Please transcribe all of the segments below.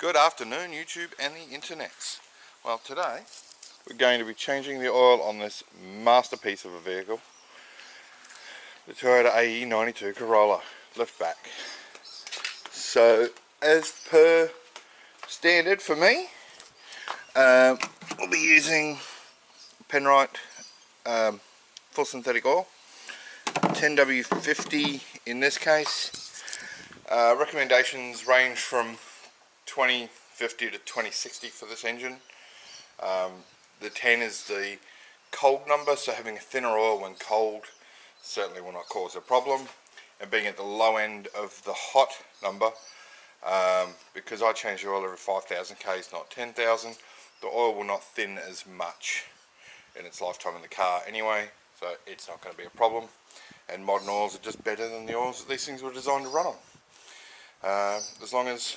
Good afternoon, YouTube and the internets. Well, today we're going to be changing the oil on this masterpiece of a vehicle, the Toyota AE92 Corolla liftback. So, as per standard for me, we'll be using Penrite full synthetic oil, 10W50 in this case. Recommendations range from 2050 to 2060 for this engine. The 10 is the cold number, so having a thinner oil when cold certainly will not cause a problem. And being at the low end of the hot number, because I change the oil every 5,000 Ks, not 10,000, the oil will not thin as much in its lifetime in the car anyway, so it's not going to be a problem. And modern oils are just better than the oils that these things were designed to run on. As long as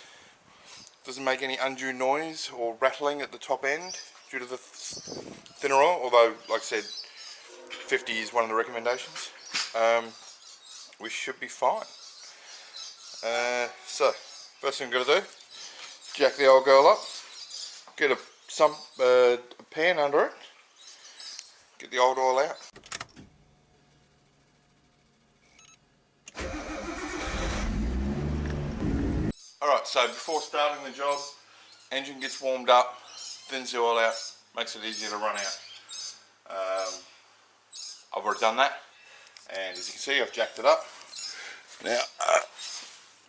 it doesn't make any undue noise or rattling at the top end due to the thinner oil, although like I said 50 is one of the recommendations, we should be fine. So first thing I'm going to do, jack the old girl up, get a pan under it, get the old oil out. Alright, so before starting the job, engine gets warmed up, thins the oil out, makes it easier to run out. I've already done that, and as you can see I've jacked it up. Now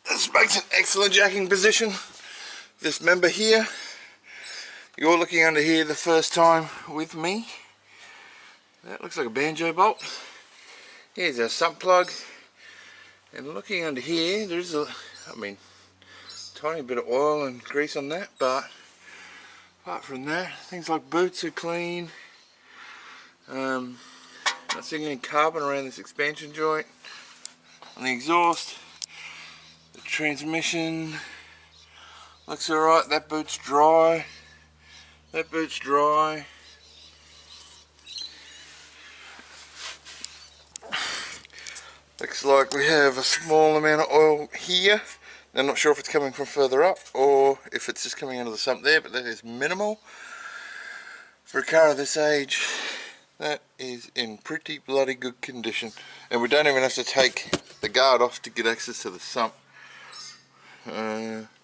this makes an excellent jacking position. This member here, you're looking under here the first time with me. That looks like a banjo bolt. Here's our sump plug, and looking under here there's tiny bit of oil and grease on that, but apart from that, things like boots are clean. Not seeing any carbon around this expansion joint. On the exhaust, the transmission looks alright. That boot's dry. That boot's dry. Looks like we have a small amount of oil here. I'm not sure if it's coming from further up or if it's just coming out of the sump there, but that is minimal. For a car of this age, that is in pretty bloody good condition. And we don't even have to take the guard off to get access to the sump.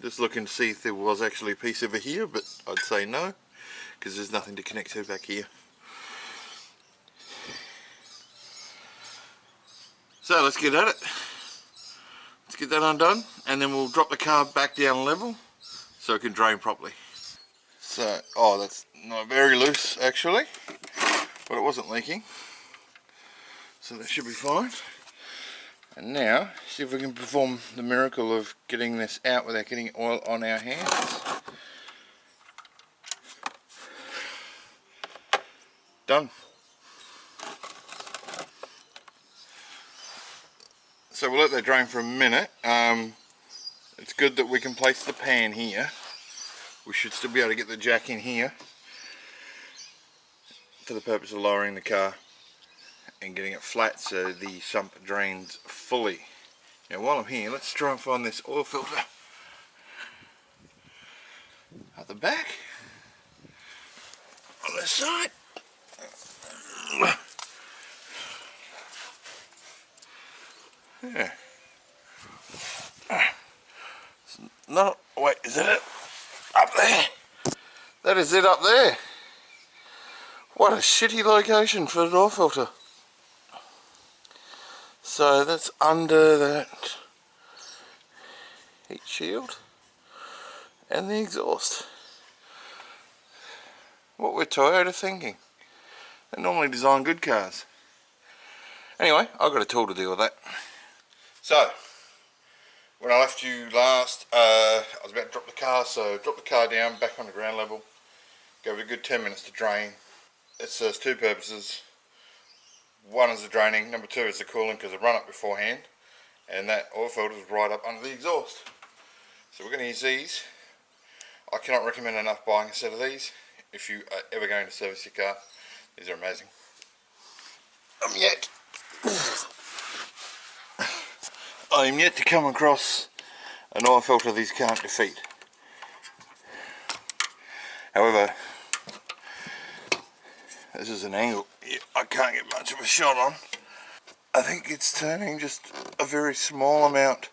Just looking to see if there was actually a piece over here, but I'd say no, because there's nothing to connect to back here. So let's get at it. Let's get that undone, and then we'll drop the car back down level so it can drain properly. So, oh, that's not very loose actually, but it wasn't leaking, so that should be fine. And now, see if we can perform the miracle of getting this out without getting oil on our hands. Done. So we'll let that drain for a minute. It's good that we can place the pan here. We should still be able to get the jack in here for the purpose of lowering the car and getting it flat so the sump drains fully. Now while I'm here, let's try and find this oil filter at the back on this side. Yeah. No, wait, is that it? Up there? That is it up there. What a shitty location for an oil filter. So that's under that heat shield and the exhaust. What were Toyota thinking? They normally design good cars. Anyway, I've got a tool to deal with that. So, when I left you last, I was about to drop the car, so drop the car down back on the ground level, gave it a good 10 minutes to drain. It serves two purposes. One is the draining, number two is the cooling, because I run it beforehand, and that oil filter is right up under the exhaust. So we're going to use these. I cannot recommend enough buying a set of these if you are ever going to service your car. These are amazing. I am yet to come across an oil filter these can't defeat. However, this is an angle I can't get much of a shot on. I think it's turning just a very small amount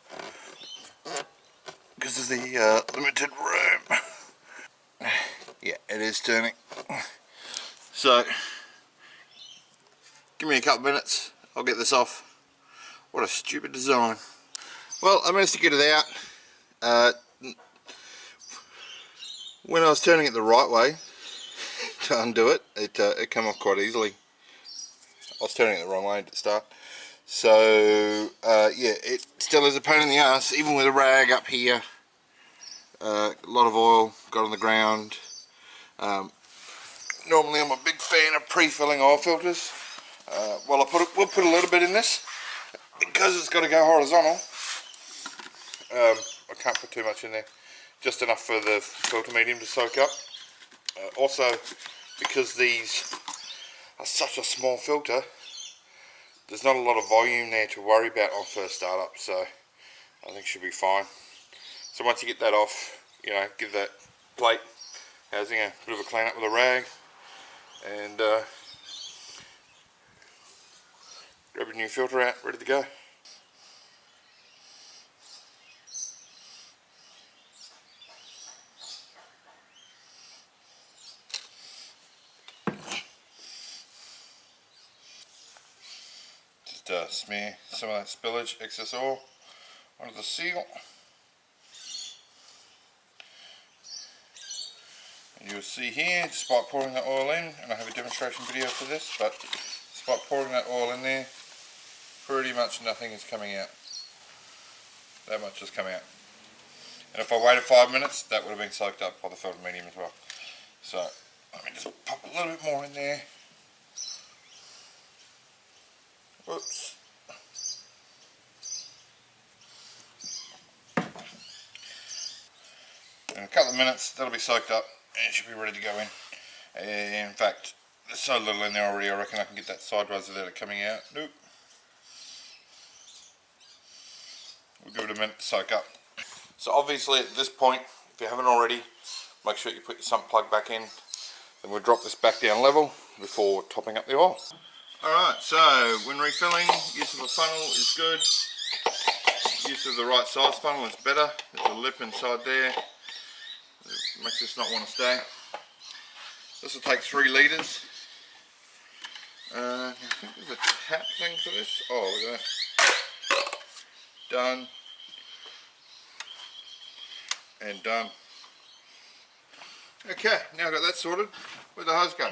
because of the limited room. Yeah, it is turning. So, give me a couple minutes, I'll get this off. What a stupid design. Well, I managed to get it out. When I was turning it the right way to undo it, it came off quite easily. I was turning it the wrong way to start. So, yeah, it still is a pain in the ass, even with a rag up here. A lot of oil got on the ground. Normally I'm a big fan of pre-filling oil filters. Well, we'll put a little bit in this because it's got to go horizontal. I can't put too much in there, just enough for the filter medium to soak up. Also, because these are such a small filter, there's not a lot of volume there to worry about on first startup, so I think it should be fine. So once you get that off, you know, give that plate housing a bit of a clean up with a rag, and grab your new filter out, ready to go. Just smear some of that spillage, excess oil, onto the seal. And you'll see here, despite pouring that oil in, and I have a demonstration video for this, but despite pouring that oil in there, pretty much nothing is coming out. That much has come out. And if I waited 5 minutes, that would have been soaked up by the filter medium as well. So, let me just pop a little bit more in there. Whoops. In a couple of minutes, that'll be soaked up and it should be ready to go in. In fact, there's so little in there already, I reckon I can get that sideways without it coming out. Nope. We'll give it a minute to soak up. So obviously at this point, if you haven't already, make sure you put your sump plug back in. Then we'll drop this back down level before topping up the oil. Alright, so when refilling, use of a funnel is good. Use of the right size funnel is better. There's a lip inside there. It makes this not want to stay. This will take 3 litres. I think there's a tap thing for this. Oh, look at that. Done. And done. Okay, now I've got that sorted. Where'd the hose go?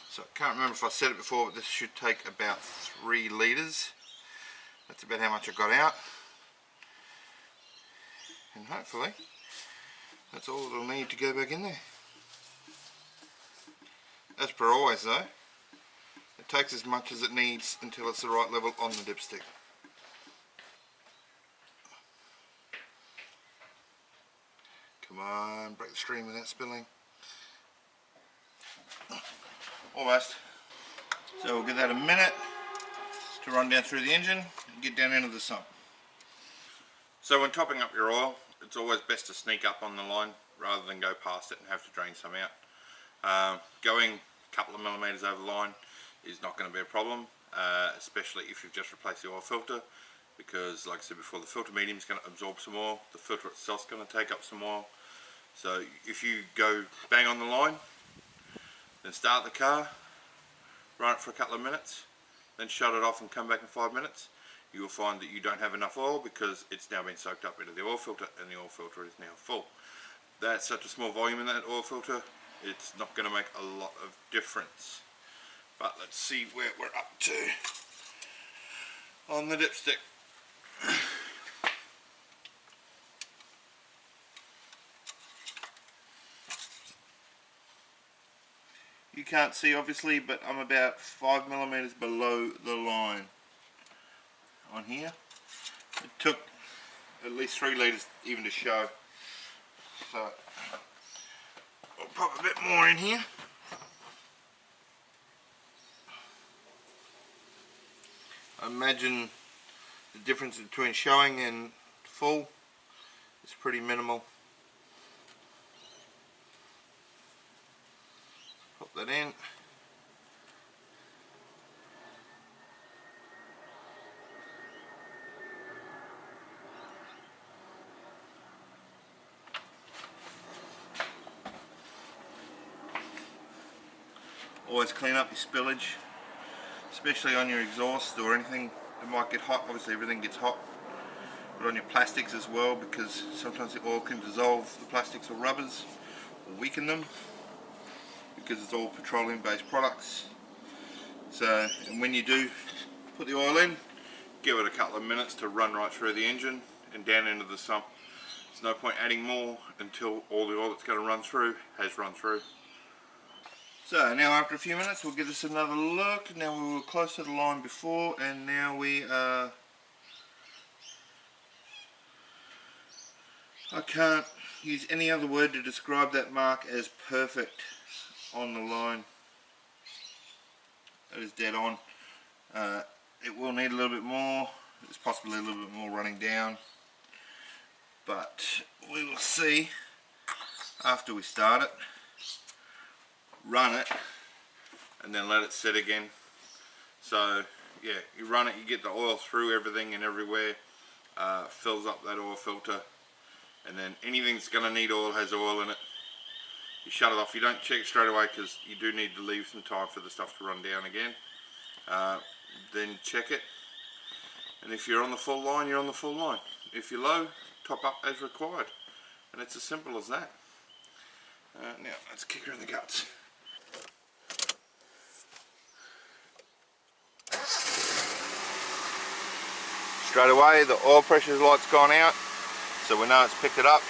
So I can't remember if I said it before, but this should take about 3 litres. That's about how much I got out. And hopefully, that's all it'll need to go back in there. As per always though, it takes as much as it needs until it's the right level on the dipstick. Come on, break the stream without spilling. Almost. So we'll give that a minute to run down through the engine and get down into the sump. So when topping up your oil, it's always best to sneak up on the line rather than go past it and have to drain some out. Going a couple of millimetres over the line is not going to be a problem, especially if you've just replaced the oil filter, because like I said before, the filter medium is going to absorb some oil, the filter itself is going to take up some oil. So if you go bang on the line, then start the car, run it for a couple of minutes, then shut it off and come back in 5 minutes, you will find that you don't have enough oil because it's now been soaked up into the oil filter and the oil filter is now full. That's such a small volume in that oil filter, it's not going to make a lot of difference. But let's see where we're up to on the dipstick. You can't see obviously, but I'm about 5mm below the line on here. It took at least 3 litres even to show. So I'll pop a bit more in here. I imagine the difference between showing and full is pretty minimal. Pop that in. Always clean up your spillage, especially on your exhaust or anything that might get hot. Obviously everything gets hot, but on your plastics as well, because sometimes the oil can dissolve the plastics or rubbers or weaken them, because it's all petroleum based products. So, and when you do put the oil in, give it a couple of minutes to run right through the engine and down into the sump. There's no point adding more until all the oil that's going to run through has run through. So now after a few minutes we'll give this another look. Now we were close to the line before, and now we are, I can't use any other word to describe that mark as perfect on the line. That is dead on. It will need a little bit more. There's possibly a little bit more running down, but we will see after we start it. Run it and then let it sit again. So yeah, you run it, you get the oil through everything and everywhere, fills up that oil filter, and then anything that's going to need oil has oil in it. You shut it off. You don't check straight away because you do need to leave some time for the stuff to run down again. Then check it, and if you're on the full line, you're on the full line. If you're low, top up as required, and it's as simple as that. Now let's kick her in the guts. Straight away the oil pressure light's gone out, so we know it's picked it up.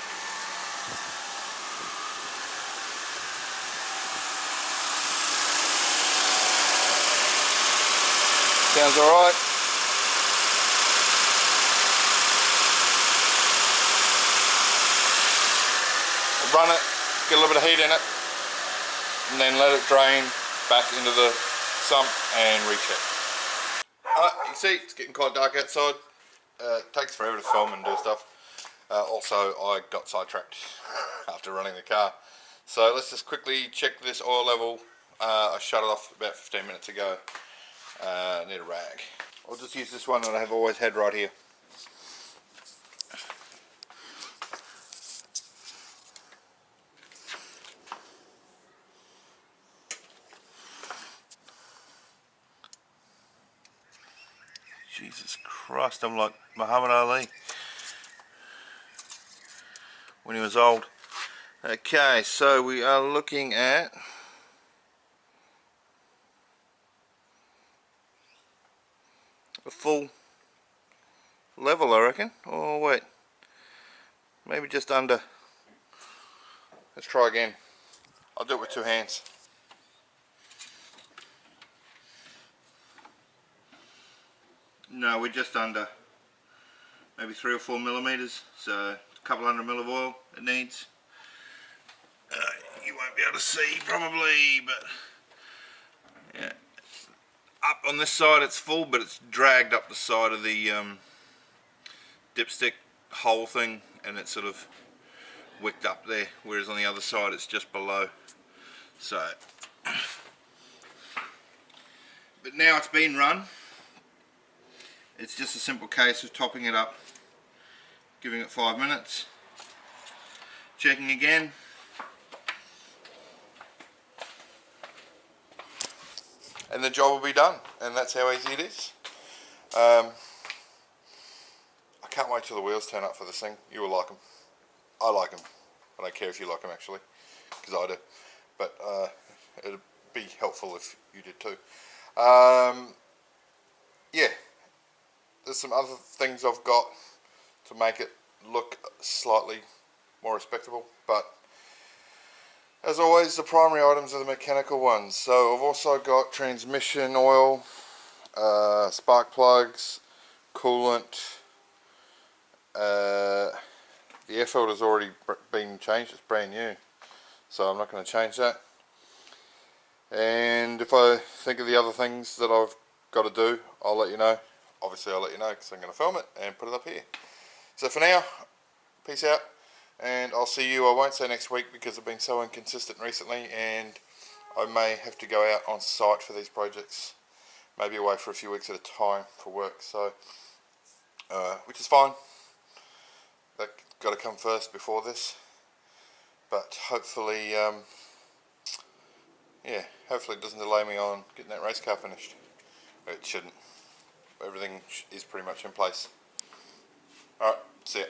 Sounds alright. Run it, get a little bit of heat in it, and then let it drain back into the sump and recheck. You can see it's getting quite dark outside. It takes forever to film and do stuff. Also, I got sidetracked after running the car. So let's just quickly check this oil level. I shut it off about 15 minutes ago. Need a rag. I'll just use this one that I have always had right here. Jesus Christ, I'm like Muhammad Ali when he was old. Okay, so we are looking at a full level, I reckon. Oh wait, maybe just under. Let's try again. I'll do it with 2 hands. No, we're just under, maybe 3 or 4 millimeters, so a couple hundred mil of oil it needs. You won't be able to see probably, but yeah, up on this side it's full, but it's dragged up the side of the dipstick hole thing, and it's sort of wicked up there, whereas on the other side it's just below. So, but now it's been run. It's just a simple case of topping it up, giving it 5 minutes, checking again, and the job will be done, and that's how easy it is. I can't wait till the wheels turn up for this thing. You will like them. I like them. I don't care if you like them actually, because I do, but it'd be helpful if you did too. Yeah, there's some other things I've got to make it look slightly more respectable, but As always, the primary items are the mechanical ones. So I've also got transmission oil, spark plugs, coolant. The air filter's already been changed, it's brand new, so I'm not going to change that. And if I think of the other things that I've got to do, I'll let you know. Obviously I'll let you know because I'm going to film it and put it up here. So for now, peace out, and I'll see you, I won't say next week because I've been so inconsistent recently, and I may have to go out on site for these projects, maybe away for a few weeks at a time for work, so which is fine. That got to come first before this, but hopefully yeah, hopefully it doesn't delay me on getting that race car finished. It shouldn't. Everything is pretty much in place. Alright, see ya.